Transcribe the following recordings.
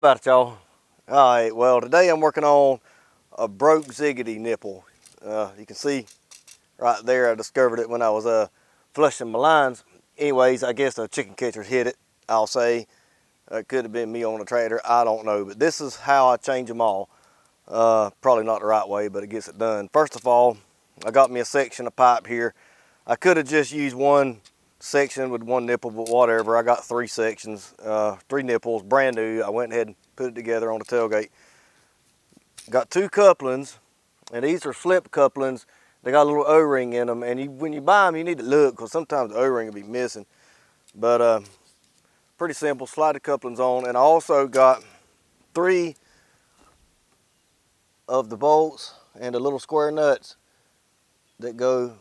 About it, y'all. All right, well, today I'm working on a broke Ziggity nipple. You can see right there, I discovered it when I was flushing my lines. Anyways, I guess the chicken catchers hit it, I'll say. It could have been me on the tractor, I don't know. But this is how I change them all. Probably not the right way, but it gets it done. First of all, I got me a section of pipe here. I could have just used one section with one nipple, but whatever. I got three sections, three nipples, brand new. I went ahead and put it together on the tailgate. Got two couplings, and these are slip couplings. They got a little O-ring in them, and when you buy them, you need to look, because sometimes the O-ring will be missing. But pretty simple, slide the couplings on, and I also got three of the bolts and the little square nuts that go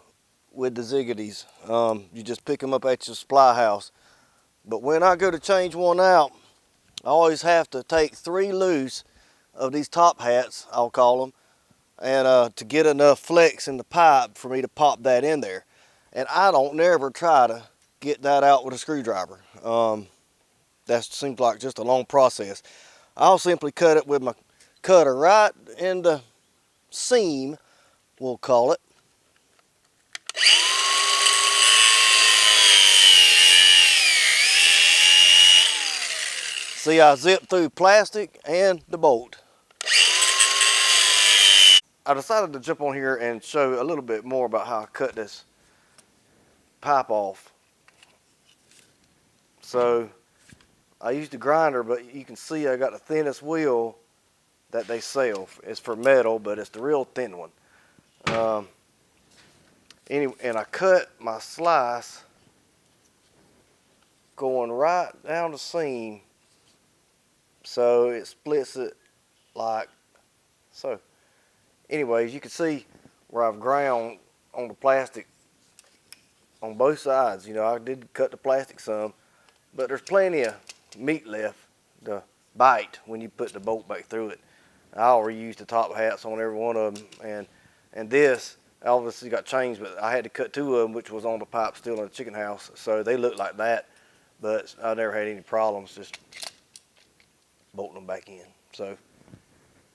with the Ziggities. You just pick them up at your supply house. But when I go to change one out, I always have to take three loose of these top hats, I'll call them, and to get enough flex in the pipe for me to pop that in there. And I don't never try to get that out with a screwdriver. That seems like just a long process. I'll simply cut it with my cutter right in the seam, we'll call it. See, I zip through plastic and the bolt. I decided to jump on here and show a little bit more about how I cut this pipe off. So I used a grinder, but you can see I got the thinnest wheel that they sell. It's for metal, but it's the real thin one. And I cut my slice going right down the seam, so it splits it like so. Anyways, you can see where I've ground on the plastic on both sides. You know, I did cut the plastic some, but there's plenty of meat left to bite when you put the bolt back through it. I'll reuse the top hats on every one of them, and this obviously got changed, but I had to cut two of them, which was on the pipe still in the chicken house, so they look like that, but I never had any problems just bolting them back in. So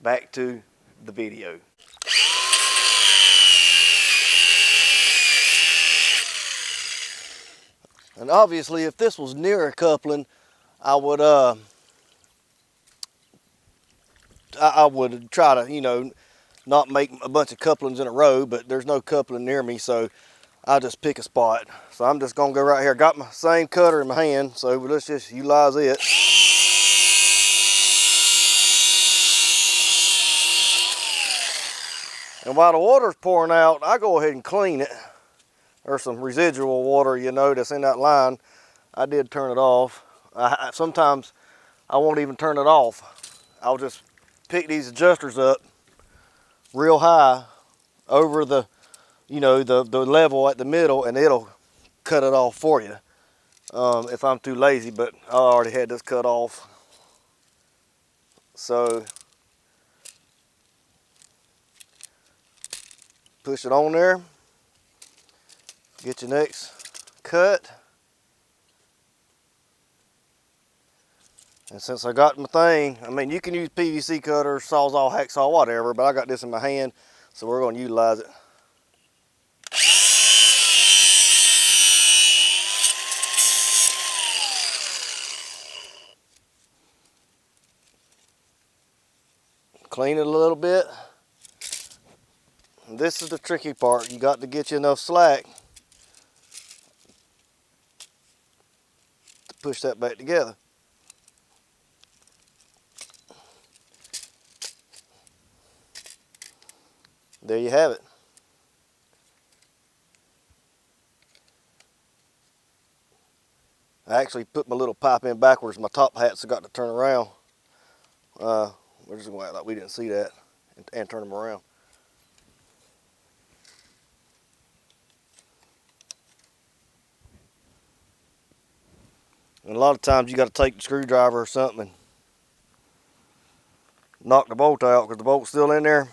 back to the video. And obviously, if this was near a coupling, I would try to, you know, not make a bunch of couplings in a row, but there's no coupling near me, so I'll just pick a spot. So I'm just gonna go right here. Got my same cutter in my hand, so let's just utilize it. And while the water's pouring out, I go ahead and clean it. There's some residual water, you know, that's in that line. I did turn it off. Sometimes I won't even turn it off. I'll just pick these adjusters up real high over the, you know, the level at the middle, and it'll cut it off for you if I'm too lazy, but I already had this cut off. So push it on there, get your next cut. And since I got my thing, I mean, you can use PVC cutter, sawzall, hacksaw, whatever, but I got this in my hand, so we're gonna utilize it. Clean it a little bit. And this is the tricky part. You got to get you enough slack to push that back together. There you have it. I actually put my little pipe in backwards. My top hats have got to turn around. We're just going to act like we didn't see that and turn them around. And a lot of times you got to take the screwdriver or something and knock the bolt out, because the bolt's still in there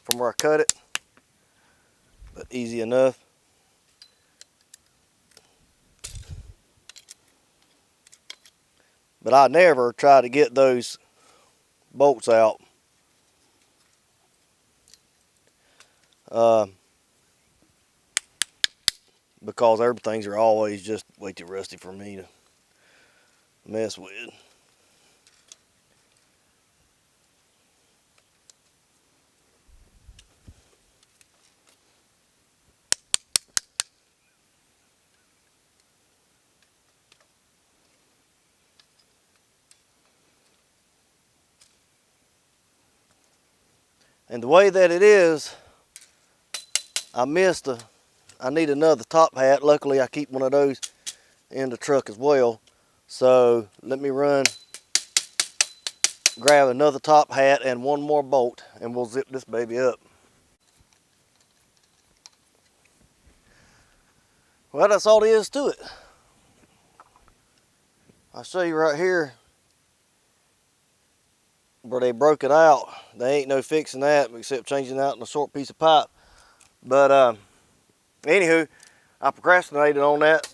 from where I cut it. But easy enough. But I never try to get those bolts out. Because everything's are always just way too rusty for me to mess with. And the way that it is, I need another top hat. Luckily, I keep one of those in the truck as well. So let me grab another top hat and one more bolt, and we'll zip this baby up. Well, that's all there is to it. I'll show you right here where they broke it out. There ain't no fixing that except changing out in a short piece of pipe. But anywho, I procrastinated on that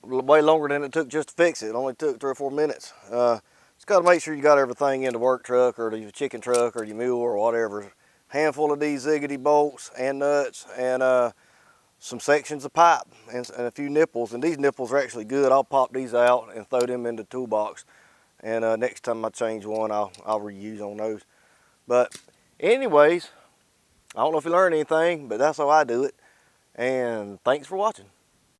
way longer than it took just to fix it. It only took 3 or 4 minutes. Just got to make sure you got everything in the work truck or your chicken truck or your mule or whatever. Handful of these Ziggity bolts and nuts and some sections of pipe and a few nipples. And these nipples are actually good. I'll pop these out and throw them in the toolbox. And next time I change one, I'll reuse on those. But anyways, I don't know if you learned anything, but that's how I do it. And thanks for watching.